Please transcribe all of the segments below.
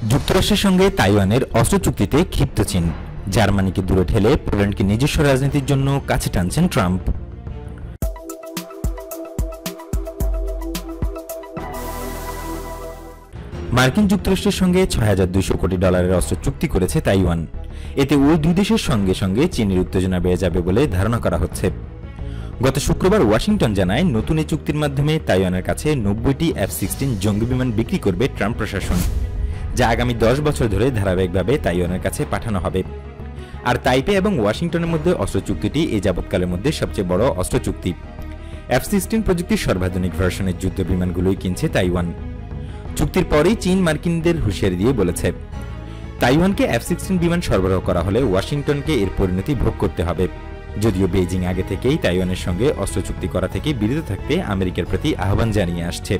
যুক্তরাষ্ট্রের সঙ্গে তাইওয়ানের অস্ত্র চুক্তিতে ক্ষিপ্ত চীন। জার্মানিকে দূরে ঠেলে পোল্যান্ডকে নিজস্ব রাজনীতির জন্য কাছে টানছেন ট্রাম্প। মার্কিন যুক্তরাষ্ট্রের সঙ্গে $৬,২০০ কোটি অস্ত্র চুক্তি করেছে তাইওয়ান। এতে ওই দুই দেশের সঙ্গে সঙ্গে চীনের উত্তেজনা বেড়ে যাবে বলে ধারণা করা হচ্ছে। গত শুক্রবার ওয়াশিংটন জানায়, নতুন এই চুক্তির মাধ্যমে তাইওয়ানের কাছে ৯০টি F-16 জঙ্গি বিমান বিক্রি করবে ট্রাম্প প্রশাসন, যা আগামী ১০ বছর ধরে ধারাবাহিকভাবে তাইওয়ানের কাছে পাঠানো হবে। আর তাইপে এবং ওয়াশিংটনের মধ্যে অস্ত্র চুক্তিটি এই যাবৎকালের মধ্যে সবচেয়ে বড় অস্ত্র চুক্তি। F-16 প্রযুক্তির সর্বাধুনিক ভার্সনের যুদ্ধ বিমানগুলোই কিনছে তাইওয়ান। চুক্তির পরেই চীন মার্কিনদের হুঁশিয়ারি দিয়ে বলেছে, তাইওয়ানকে F-16 বিমান সরবরাহ করা হলে ওয়াশিংটনকে এর পরিণতি ভোগ করতে হবে। যদিও বেইজিং আগে থেকেই তাইওয়ানের সঙ্গে অস্ত্র চুক্তি করা থেকে বিরত থাকতে আমেরিকার প্রতি আহ্বান জানিয়ে আসছে।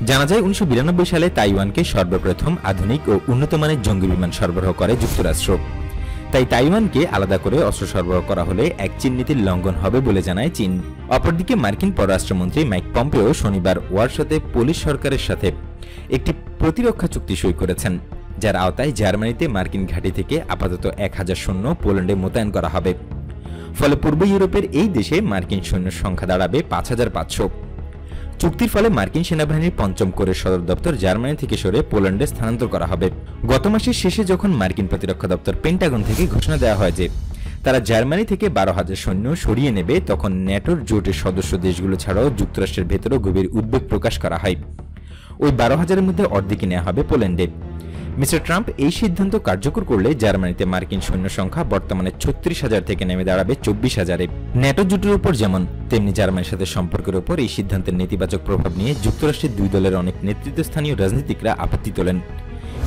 জানা যায়, ১৯৯২ সালে তাইওয়ানকে সর্বপ্রথম আধুনিক ও উন্নতমানের জঙ্গি বিমান সরবরাহ করে যুক্তরাষ্ট্র। তাই তাইওয়ানকে আলাদা করে অস্ত্র সরবরাহ করা হলে এক চীন নীতির লঙ্ঘন হবে বলে জানায় চীন। অপরদিকে মার্কিন পররাষ্ট্রমন্ত্রী মাইক পম্পেও শনিবার ওয়ারশতে পোলিশ সরকারের সাথে একটি প্রতিরক্ষা চুক্তি সই করেছেন, যার আওতায় জার্মানিতে মার্কিন ঘাঁটি থেকে আপাতত ১,০০০ সৈন্য পোল্যান্ডে মোতায়েন করা হবে। ফলে পূর্ব ইউরোপের এই দেশে মার্কিন সৈন্যের সংখ্যা দাঁড়াবে ৫,৫০০। চুক্তির ফলে মার্কিন সেনাবাহিনীর ৫ম কোরের সদর দপ্তর জার্মানি থেকে সরে পোল্যান্ডে স্থানান্তর করা হবে। গত মাসের শেষে যখন মার্কিন প্রতিরক্ষা দপ্তর পেন্টাগন থেকে ঘোষণা দেওয়া হয় যে তারা জার্মানি থেকে ১২,০০০ সৈন্য সরিয়ে নেবে, তখন ন্যাটোর জোটের সদস্য দেশগুলো ছাড়াও যুক্তরাষ্ট্রের ভেতরেও গভীর উদ্বেগ প্রকাশ করা হয়। ওই ১২,০০০-এর মধ্যে অর্ধেকই নেওয়া হবে পোল্যান্ডে। মিস্টার ট্রাম্প এই সিদ্ধান্ত কার্যকর করলে জার্মানিতে মার্কিন সৈন্য সংখ্যা বর্তমানে ৩৬,০০০ থেকে নেমে দাঁড়াবে ২৪,০০০-এ। ন্যাটো জোটের উপর যেমন, তেমনি জার্মানির সাথে সম্পর্কের উপর এই সিদ্ধান্তের নেতিবাচক প্রভাব নিয়ে যুক্তরাষ্ট্রের দুই দলের অনেক নেতৃত্বস্থানীয় রাজনীতিকরা আপত্তি তোলেন।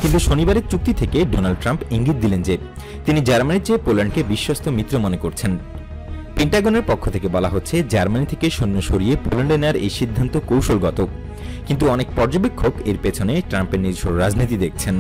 কিন্তু শনিবারের চুক্তি থেকে ডোনাল্ড ট্রাম্প ইঙ্গিত দিলেন যে তিনি জার্মানির চেয়ে পোল্যান্ডকে বিশ্বস্ত মিত্র মনে করছেন। পেন্টাগনের পক্ষ থেকে বলা হচ্ছে, জার্মানি থেকে সৈন্য সরিয়ে পোল্যান্ডে নেওয়ার এই সিদ্ধান্ত কৌশলগত, কিন্তু অনেক পর্যবেক্ষক এর পেছনে ট্রাম্পের নিজস্ব রাজনীতি দেখছেন।